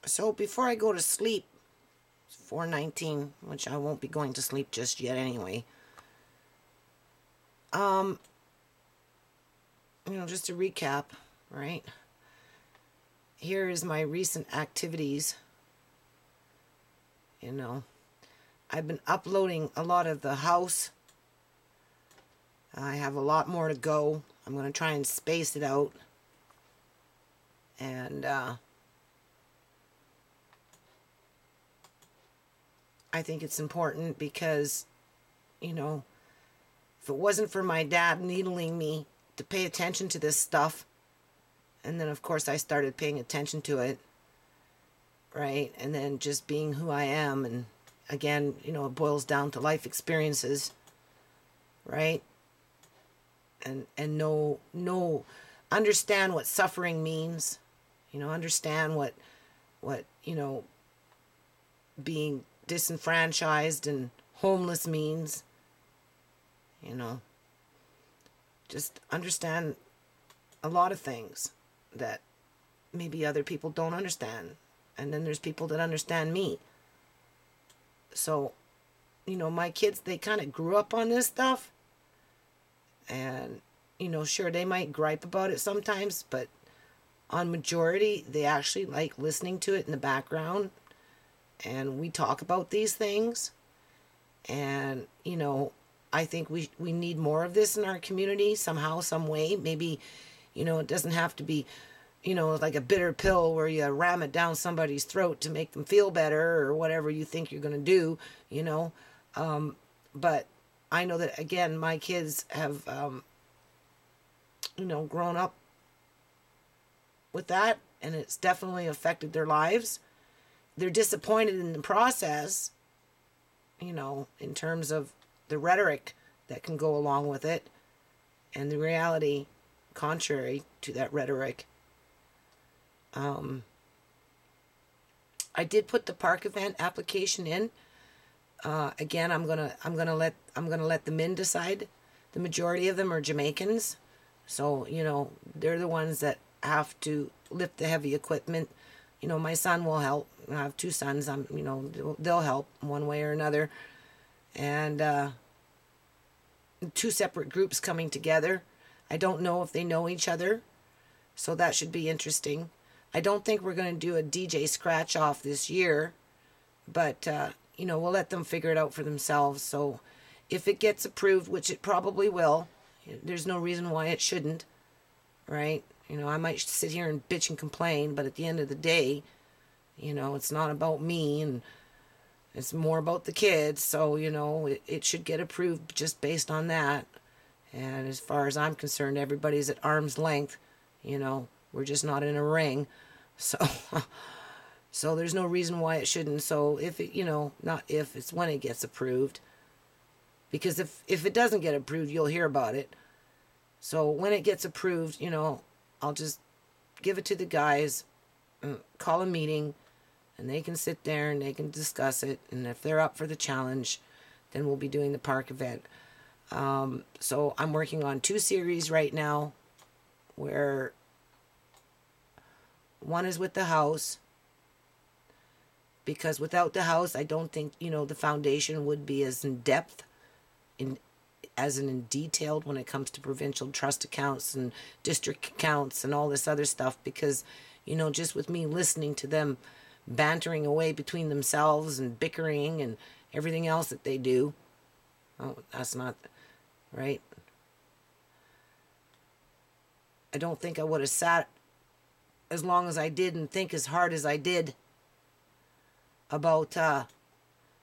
So before I go to sleep, it's 4:19, which I won't be going to sleep just yet anyway. Um, just to recap, right? Here is my recent activities. You know, I've been uploading a lot of the house. I have a lot more to go. I'm going to try and space it out. And I think it's important because, you know, if it wasn't for my dad needling me to pay attention to this stuff, and then of course I started paying attention to it, right? And then just being who I am, and again, it boils down to life experiences, right? And know understand what suffering means, understand what being disenfranchised and homeless means, you know just understand a lot of things that maybe other people don't understand, and then there's people that understand me. So my kids, they kind of grew up on this stuff, and sure, they might gripe about it sometimes, but on majority they actually like listening to it in the background, and we talk about these things. And I think we need more of this in our community somehow, some way. Maybe it doesn't have to be like a bitter pill where you ram it down somebody's throat to make them feel better or whatever you think you're going to do, but I know that, again, my kids have grown up with that, and it's definitely affected their lives. They're disappointed in the process, in terms of the rhetoric that can go along with it, and the reality contrary to that rhetoric. I did put the park event application in. Again, I'm gonna let the men decide. The majority of them are Jamaicans, so they're the ones that have to lift the heavy equipment. My son will help. I have two sons. They'll help one way or another, and two separate groups coming together. I don't know if they know each other, so that should be interesting. I don't think we're going to do a DJ scratch off this year, but we'll let them figure it out for themselves. So if it gets approved, which it probably will, there's no reason why it shouldn't, right? I might sit here and bitch and complain, but at the end of the day, it's not about me, and it's more about the kids. So, it should get approved just based on that. And as far as I'm concerned, everybody's at arm's length. We're just not in a ring. So, so there's no reason why it shouldn't. So if it, not if, it's when it gets approved. Because if it doesn't get approved, you'll hear about it. So when it gets approved, I'll just give it to the guys, call a meeting, and they can sit there and they can discuss it. And if they're up for the challenge, then we'll be doing the park event. So I'm working on 2 series right now, where one is with the house, because without the house, I don't think, the foundation would be as in depth in detailed when it comes to provincial trust accounts and district accounts and all this other stuff. Because just with me listening to them bantering away between themselves and bickering and everything else that they do, that's not right. I don't think I would have sat as long as I did and think as hard as I did about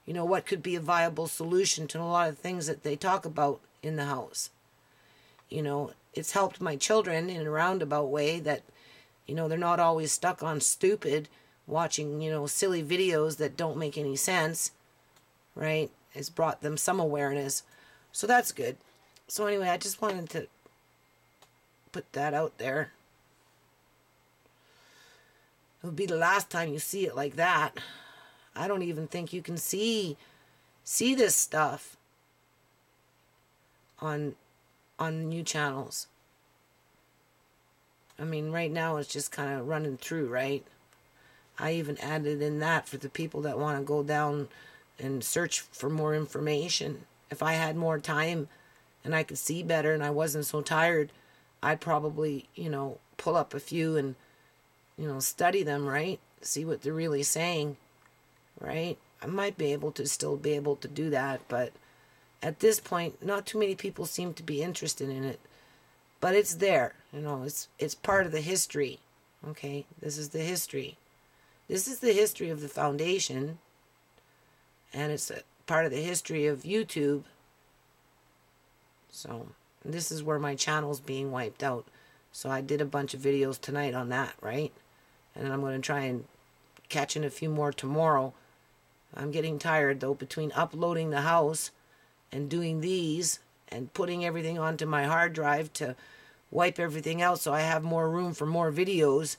what could be a viable solution to a lot of things that they talk about in the house. It's helped my children in a roundabout way that, they're not always stuck on stupid, watching, silly videos that don't make any sense, right? It's brought them some awareness. So that's good. So anyway, I just wanted to put that out there. It would be the last time you see it like that. I don't even think you can see this stuff on new channels. I mean, right now it's just kind of running through, right? I even added in that for the people that want to go down and search for more information. If I had more time and I could see better and I wasn't so tired, I'd probably, pull up a few and, study them, right? See what they're really saying, right? I might be able to still be able to do that, but at this point, not too many people seem to be interested in it. But it's there, it's part of the history, okay? This is the history. This is the history of the foundation, and it's a part of the history of YouTube. So this is where my channel's being wiped out. So I did a bunch of videos tonight on that, right? And then I'm going to try and catch in a few more tomorrow. I'm getting tired, though, between uploading the house and doing these and putting everything onto my hard drive to wipe everything out so I have more room for more videos.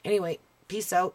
Anyway, peace out.